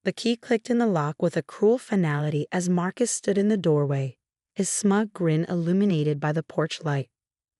The key clicked in the lock with a cruel finality as Marcus stood in the doorway, his smug grin illuminated by the porch light.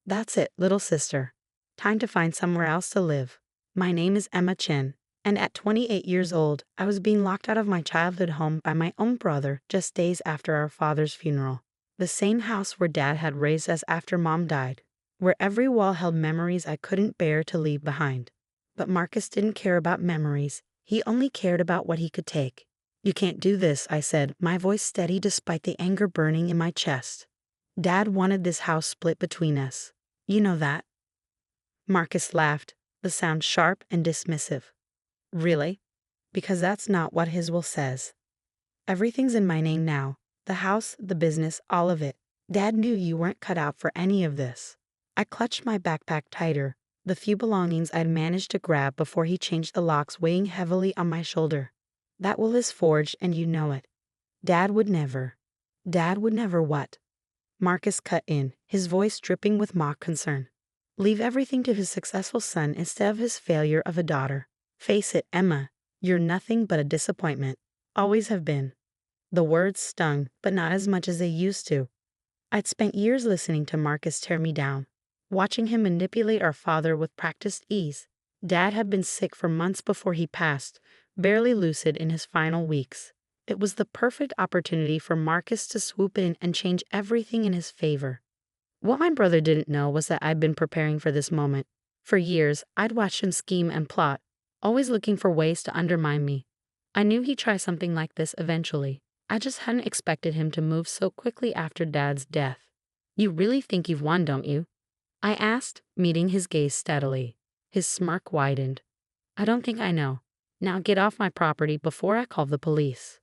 "That's it, little sister. Time to find somewhere else to live. My name is Emma Chin, and at 28 years old, I was being locked out of my childhood home by my own brother just days after our father's funeral. The same house where Dad had raised us after Mom died, where every wall held memories I couldn't bear to leave behind. But Marcus didn't care about memories. He only cared about what he could take. "You can't do this," I said, my voice steady despite the anger burning in my chest. "Dad wanted this house split between us. You know that." Marcus laughed, the sound sharp and dismissive. "Really? Because that's not what his will says. Everything's in my name now. The house, the business, all of it. Dad knew you weren't cut out for any of this." I clutched my backpack tighter, the few belongings I'd managed to grab before he changed the locks weighing heavily on my shoulder. "That will is forged and you know it. Dad would never." "Dad would never what?" Marcus cut in, his voice dripping with mock concern. "Leave everything to his successful son instead of his failure of a daughter. Face it, Emma, you're nothing but a disappointment. Always have been." The words stung, but not as much as they used to. I'd spent years listening to Marcus tear me down, watching him manipulate our father with practiced ease. Dad had been sick for months before he passed, barely lucid in his final weeks. It was the perfect opportunity for Marcus to swoop in and change everything in his favor. What my brother didn't know was that I'd been preparing for this moment. For years, I'd watched him scheme and plot, always looking for ways to undermine me. I knew he'd try something like this eventually. I just hadn't expected him to move so quickly after Dad's death. "You really think you've won, don't you?" I asked, meeting his gaze steadily. His smirk widened. "I don't think I know. Now get off my property before I call the police."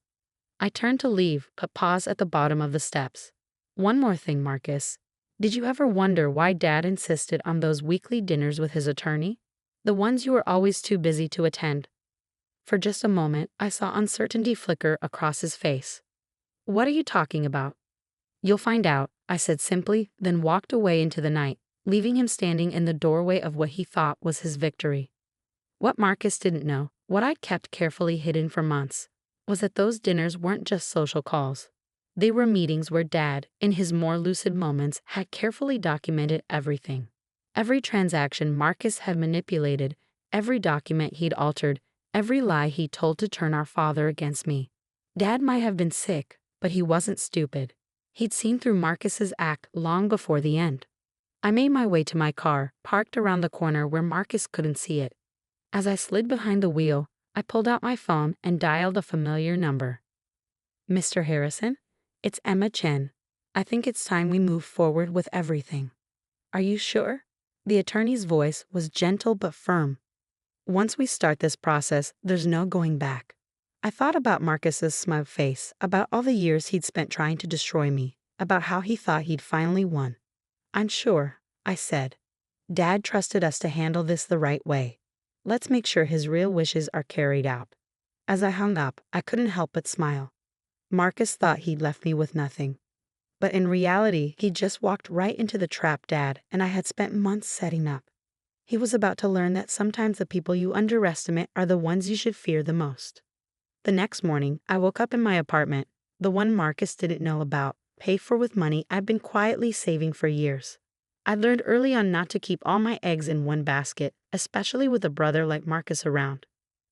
I turned to leave, but paused at the bottom of the steps. "One more thing, Marcus. Did you ever wonder why Dad insisted on those weekly dinners with his attorney? The ones you were always too busy to attend?" For just a moment, I saw uncertainty flicker across his face. "What are you talking about?" "You'll find out," I said simply, then walked away into the night, leaving him standing in the doorway of what he thought was his victory. What Marcus didn't know, what I'd kept carefully hidden for months, was that those dinners weren't just social calls. They were meetings where Dad, in his more lucid moments, had carefully documented everything. Every transaction Marcus had manipulated, every document he'd altered, every lie he told to turn our father against me. Dad might have been sick, but he wasn't stupid. He'd seen through Marcus's act long before the end. I made my way to my car, parked around the corner where Marcus couldn't see it. As I slid behind the wheel, I pulled out my phone and dialed a familiar number. "Mr. Harrison? It's Emma Chen. I think it's time we move forward with everything." "Are you sure?" The attorney's voice was gentle but firm. "Once we start this process, there's no going back." I thought about Marcus's smug face, about all the years he'd spent trying to destroy me, about how he thought he'd finally won. "I'm sure," I said. "Dad trusted us to handle this the right way. Let's make sure his real wishes are carried out." As I hung up, I couldn't help but smile. Marcus thought he'd left me with nothing. But in reality, he'd just walked right into the trap Dad and I had spent months setting up. He was about to learn that sometimes the people you underestimate are the ones you should fear the most. The next morning, I woke up in my apartment, the one Marcus didn't know about, paid for with money I'd been quietly saving for years. I'd learned early on not to keep all my eggs in one basket, especially with a brother like Marcus around.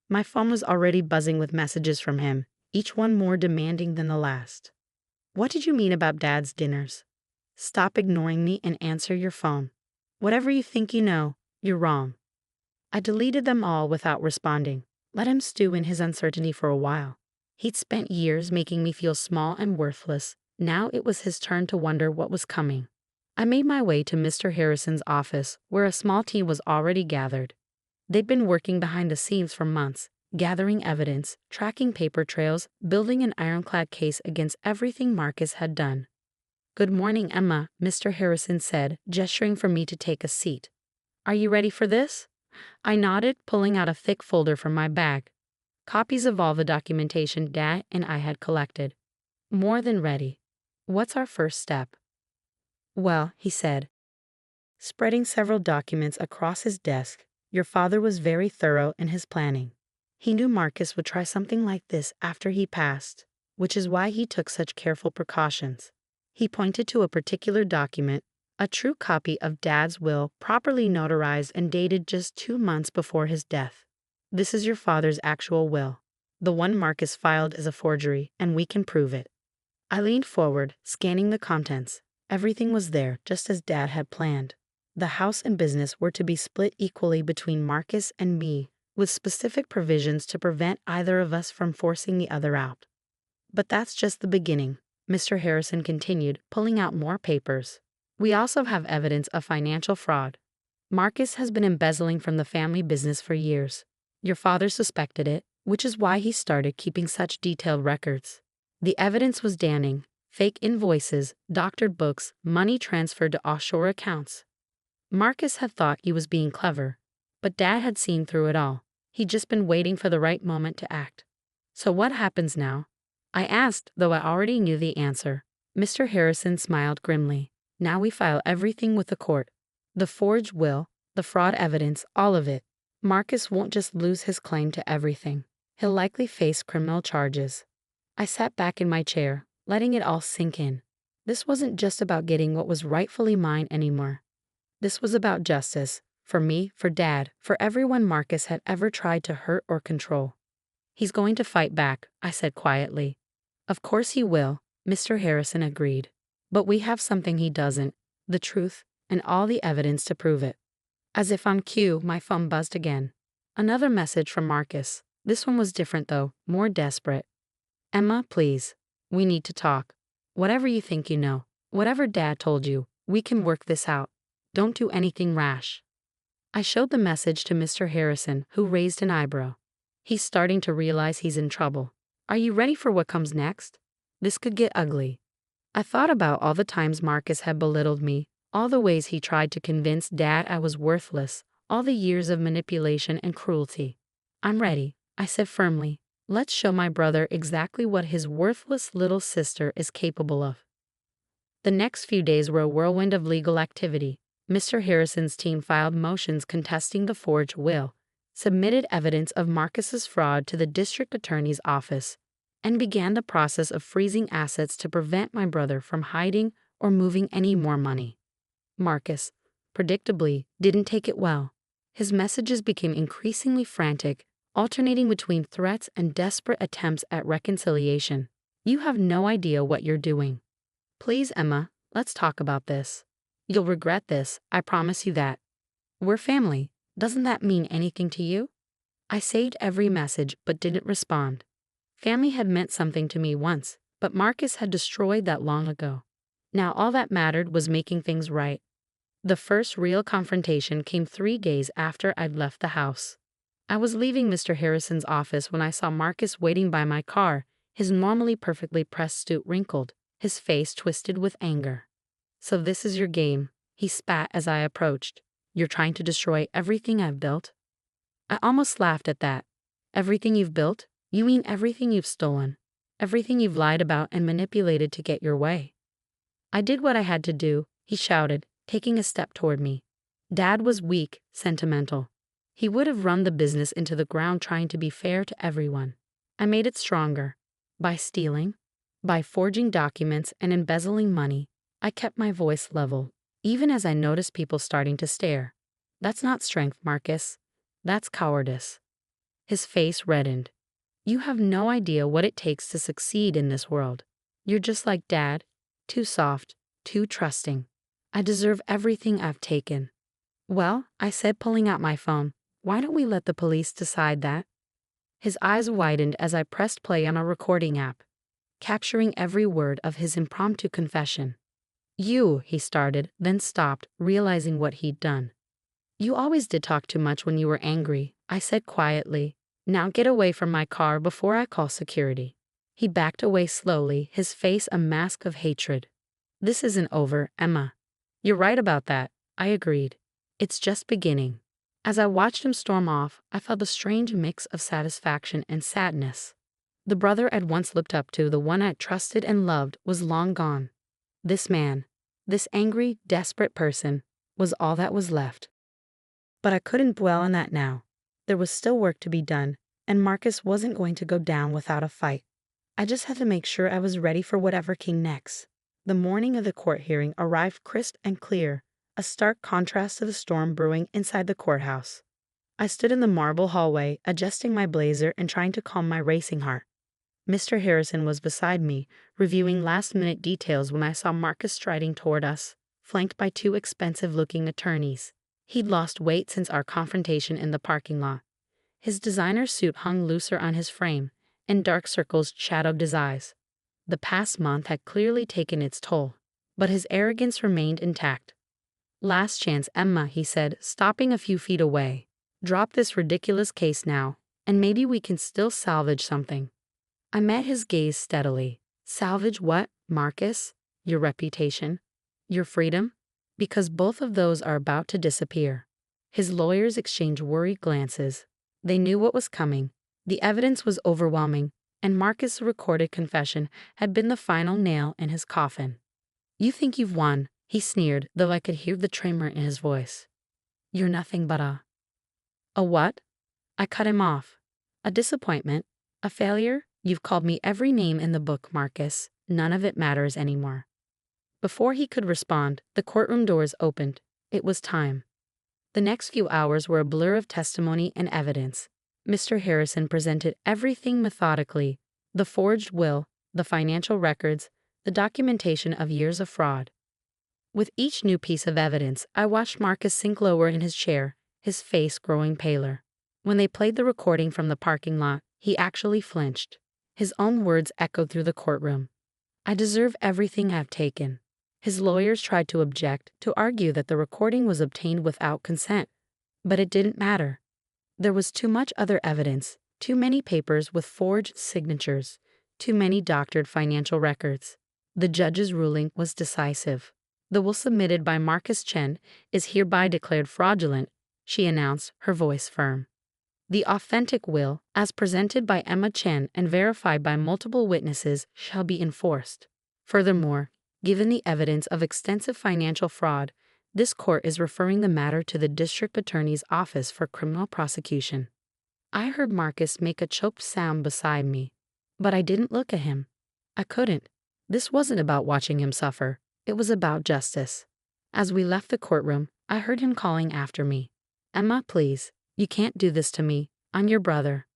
My phone was already buzzing with messages from him, each one more demanding than the last. "What did you mean about Dad's dinners? Stop ignoring me and answer your phone. Whatever you think you know, you're wrong." I deleted them all without responding. Let him stew in his uncertainty for a while. He'd spent years making me feel small and worthless. Now it was his turn to wonder what was coming. I made my way to Mr. Harrison's office, where a small team was already gathered. They'd been working behind the scenes for months, gathering evidence, tracking paper trails, building an ironclad case against everything Marcus had done. "Good morning, Emma," Mr. Harrison said, gesturing for me to take a seat. "Are you ready for this?" I nodded, pulling out a thick folder from my bag. Copies of all the documentation Dad and I had collected. "More than ready. What's our first step?" "Well," he said, spreading several documents across his desk, "your father was very thorough in his planning. He knew Marcus would try something like this after he passed, which is why he took such careful precautions. He pointed to a particular document, a true copy of Dad's will, properly notarized and dated just 2 months before his death. This is your father's actual will. The one Marcus filed is a forgery, and we can prove it. I leaned forward, scanning the contents. Everything was there, just as Dad had planned. The house and business were to be split equally between Marcus and me, with specific provisions to prevent either of us from forcing the other out. But that's just the beginning, Mr. Harrison continued, pulling out more papers. We also have evidence of financial fraud. Marcus has been embezzling from the family business for years. Your father suspected it, which is why he started keeping such detailed records. The evidence was damning: fake invoices, doctored books, money transferred to offshore accounts. Marcus had thought he was being clever, but Dad had seen through it all. He'd just been waiting for the right moment to act. So what happens now? I asked, though I already knew the answer. Mr. Harrison smiled grimly. Now we file everything with the court. The forged will, the fraud evidence, all of it. Marcus won't just lose his claim to everything. He'll likely face criminal charges. I sat back in my chair, letting it all sink in. This wasn't just about getting what was rightfully mine anymore. This was about justice. For me, for Dad, for everyone Marcus had ever tried to hurt or control. He's going to fight back, I said quietly. Of course he will, Mr. Harrison agreed. But we have something he doesn't: the truth, and all the evidence to prove it. As if on cue, my phone buzzed again. Another message from Marcus. This one was different though, more desperate. Emma, please. We need to talk. Whatever you think you know, whatever Dad told you, we can work this out. Don't do anything rash. I showed the message to Mr. Harrison, who raised an eyebrow. He's starting to realize he's in trouble. Are you ready for what comes next? This could get ugly. I thought about all the times Marcus had belittled me, all the ways he tried to convince Dad I was worthless, all the years of manipulation and cruelty. I'm ready, I said firmly. Let's show my brother exactly what his worthless little sister is capable of. The next few days were a whirlwind of legal activity. Mr. Harrison's team filed motions contesting the forged will, submitted evidence of Marcus's fraud to the district attorney's office, and began the process of freezing assets to prevent my brother from hiding or moving any more money. Marcus, predictably, didn't take it well. His messages became increasingly frantic, alternating between threats and desperate attempts at reconciliation. You have no idea what you're doing. Please, Emma, let's talk about this. You'll regret this, I promise you that. We're family. Doesn't that mean anything to you? I saved every message but didn't respond. Family had meant something to me once, but Marcus had destroyed that long ago. Now all that mattered was making things right. The first real confrontation came 3 days after I'd left the house. I was leaving Mr. Harrison's office when I saw Marcus waiting by my car, his normally perfectly pressed suit wrinkled, his face twisted with anger. So this is your game, he spat as I approached. You're trying to destroy everything I've built? I almost laughed at that. Everything you've built? You mean everything you've stolen? Everything you've lied about and manipulated to get your way? I did what I had to do, he shouted, taking a step toward me. Dad was weak, sentimental. He would have run the business into the ground trying to be fair to everyone. I made it stronger. By stealing, by forging documents and embezzling money, I kept my voice level, even as I noticed people starting to stare. That's not strength, Marcus. That's cowardice. His face reddened. You have no idea what it takes to succeed in this world. You're just like Dad, too soft, too trusting. I deserve everything I've taken. Well, I said, pulling out my phone, why don't we let the police decide that? His eyes widened as I pressed play on a recording app, capturing every word of his impromptu confession. He started, then stopped, realizing what he'd done. You always did talk too much when you were angry, I said quietly. Now get away from my car before I call security. He backed away slowly, his face a mask of hatred. This isn't over, Emma. You're right about that, I agreed. It's just beginning. As I watched him storm off, I felt a strange mix of satisfaction and sadness. The brother I'd once looked up to, the one I'd trusted and loved, was long gone. This man, this angry, desperate person, was all that was left. But I couldn't dwell on that now. There was still work to be done, and Marcus wasn't going to go down without a fight. I just had to make sure I was ready for whatever came next. The morning of the court hearing arrived crisp and clear, a stark contrast to the storm brewing inside the courthouse. I stood in the marble hallway, adjusting my blazer and trying to calm my racing heart. Mr. Harrison was beside me, reviewing last-minute details when I saw Marcus striding toward us, flanked by two expensive-looking attorneys. He'd lost weight since our confrontation in the parking lot. His designer suit hung looser on his frame, and dark circles shadowed his eyes. The past month had clearly taken its toll, but his arrogance remained intact. "Last chance, Emma," he said, stopping a few feet away. "Drop this ridiculous case now, and maybe we can still salvage something." I met his gaze steadily. "Salvage what, Marcus? Your reputation? Your freedom? Because both of those are about to disappear." His lawyers exchanged worried glances. They knew what was coming. The evidence was overwhelming, and Marcus' recorded confession had been the final nail in his coffin. "You think you've won," he sneered, though I could hear the tremor in his voice. "You're nothing but a what?" I cut him off. "A disappointment, a failure. You've called me every name in the book, Marcus. None of it matters anymore." Before he could respond, the courtroom doors opened. It was time. The next few hours were a blur of testimony and evidence. Mr. Harrison presented everything methodically: the forged will, the financial records, the documentation of years of fraud. With each new piece of evidence, I watched Marcus sink lower in his chair, his face growing paler. When they played the recording from the parking lot, he actually flinched. His own words echoed through the courtroom. "I deserve everything I've taken." His lawyers tried to object, to argue that the recording was obtained without consent. But it didn't matter. There was too much other evidence, too many papers with forged signatures, too many doctored financial records. The judge's ruling was decisive. "The will submitted by Marcus Chen is hereby declared fraudulent," she announced, her voice firm. "The authentic will, as presented by Emma Chen and verified by multiple witnesses, shall be enforced. Furthermore, given the evidence of extensive financial fraud, this court is referring the matter to the District Attorney's Office for criminal prosecution." I heard Marcus make a choked sound beside me, but I didn't look at him. I couldn't. This wasn't about watching him suffer. It was about justice. As we left the courtroom, I heard him calling after me. "Emma, please. You can't do this to me. I'm your brother."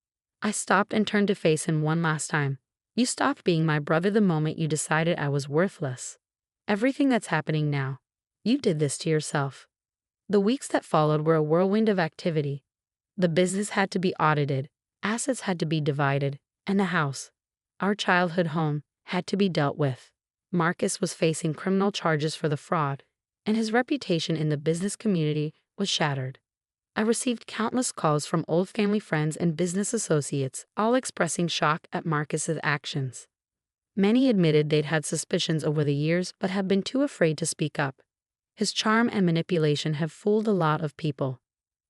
I stopped and turned to face him one last time. "You stopped being my brother the moment you decided I was worthless. Everything that's happening now, you did this to yourself." The weeks that followed were a whirlwind of activity. The business had to be audited, assets had to be divided, and the house, our childhood home, had to be dealt with. Marcus was facing criminal charges for the fraud, and his reputation in the business community was shattered. I received countless calls from old family friends and business associates, all expressing shock at Marcus's actions. Many admitted they'd had suspicions over the years but had been too afraid to speak up. His charm and manipulation have fooled a lot of people.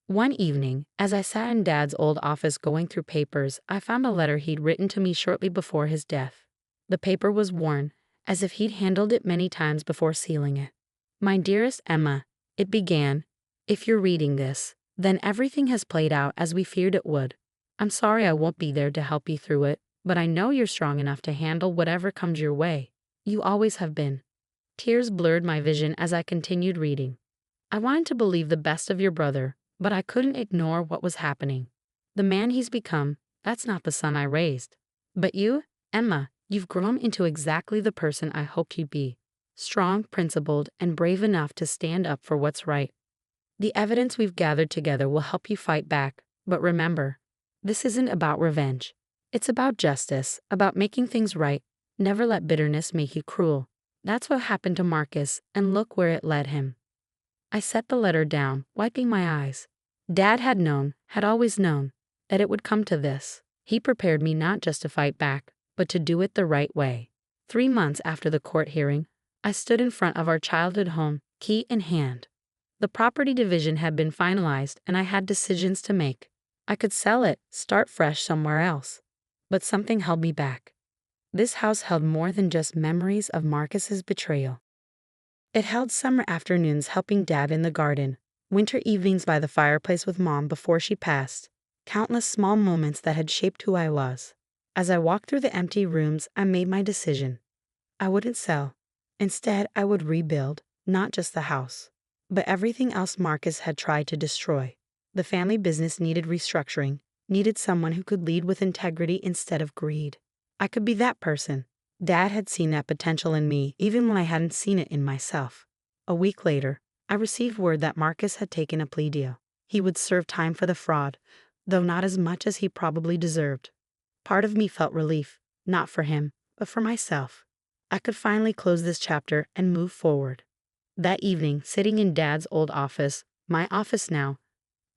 One evening, as I sat in Dad's old office going through papers, I found a letter he'd written to me shortly before his death. The paper was worn, as if he'd handled it many times before sealing it. "My dearest Emma," it began, "if you're reading this, then everything has played out as we feared it would. I'm sorry I won't be there to help you through it, but I know you're strong enough to handle whatever comes your way. You always have been." Tears blurred my vision as I continued reading. I wanted to believe the best of your brother, but I couldn't ignore what was happening. The man he's become, that's not the son I raised. But you, Emma, you've grown into exactly the person I hoped you'd be. Strong, principled, and brave enough to stand up for what's right. The evidence we've gathered together will help you fight back, but remember, this isn't about revenge. It's about justice, about making things right. Never let bitterness make you cruel. That's what happened to Marcus, and look where it led him. I set the letter down, wiping my eyes. Dad had known, had always known, that it would come to this. He prepared me not just to fight back, but to do it the right way. 3 months after the court hearing, I stood in front of our childhood home, key in hand. The property division had been finalized, and I had decisions to make. I could sell it, start fresh somewhere else. But something held me back. This house held more than just memories of Marcus's betrayal. It held summer afternoons helping Dad in the garden, winter evenings by the fireplace with Mom before she passed, Countless small moments that had shaped who I was. As I walked through the empty rooms, I made my decision. I wouldn't sell. Instead, I would rebuild, not just the house, but everything else Marcus had tried to destroy. The family business needed restructuring, needed someone who could lead with integrity instead of greed. I could be that person. Dad had seen that potential in me, even when I hadn't seen it in myself. A week later, I received word that Marcus had taken a plea deal. He would serve time for the fraud, though not as much as he probably deserved. Part of me felt relief, not for him, but for myself. I could finally close this chapter and move forward. That evening, sitting in Dad's old office, my office now,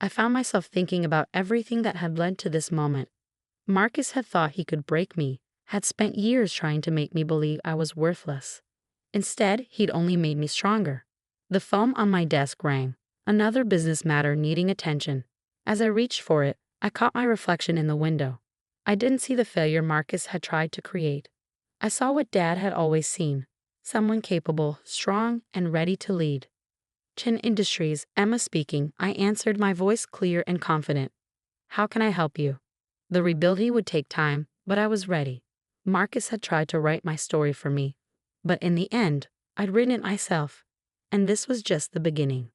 I found myself thinking about everything that had led to this moment. Marcus had thought he could break me, had spent years trying to make me believe I was worthless. Instead, he'd only made me stronger. The phone on my desk rang, another business matter needing attention. As I reached for it, I caught my reflection in the window. I didn't see the failure Marcus had tried to create. I saw what Dad had always seen, someone capable, strong, and ready to lead. Chin Industries, Emma speaking, I answered, my voice clear and confident. How can I help you? The rebuilding would take time, but I was ready. Marcus had tried to write my story for me, but in the end, I'd written it myself, and this was just the beginning.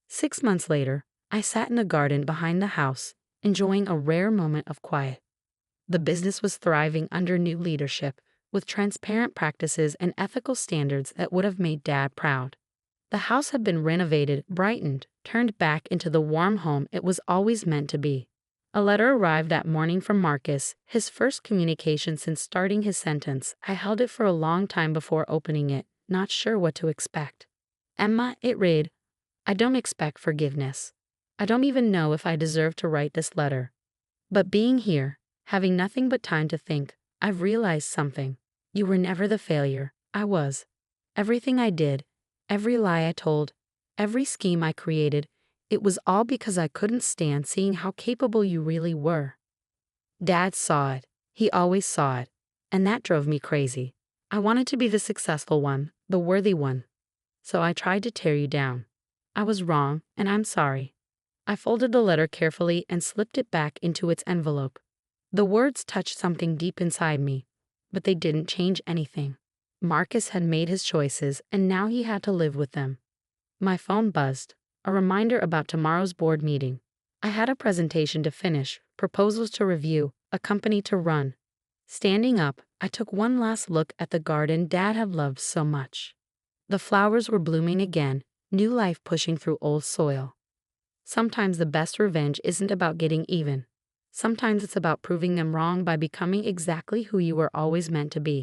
6 months later, I sat in the garden behind the house, enjoying a rare moment of quiet. The business was thriving under new leadership, with transparent practices and ethical standards that would have made Dad proud. The house had been renovated, brightened, turned back into the warm home it was always meant to be. A letter arrived that morning from Marcus, his first communication since starting his sentence. I held it for a long time before opening it, not sure what to expect. Emma, it read, I don't expect forgiveness. I don't even know if I deserve to write this letter. But being here, having nothing but time to think, I've realized something. You were never the failure. I was. Everything I did, every lie I told, every scheme I created, it was all because I couldn't stand seeing how capable you really were. Dad saw it. He always saw it. And that drove me crazy. I wanted to be the successful one, the worthy one. So I tried to tear you down. I was wrong, and I'm sorry. I folded the letter carefully and slipped it back into its envelope. The words touched something deep inside me, but they didn't change anything. Marcus had made his choices, and now he had to live with them. My phone buzzed, a reminder about tomorrow's board meeting. I had a presentation to finish, proposals to review, a company to run. Standing up, I took one last look at the garden Dad had loved so much. The flowers were blooming again, new life pushing through old soil. Sometimes the best revenge isn't about getting even. Sometimes it's about proving them wrong by becoming exactly who you were always meant to be.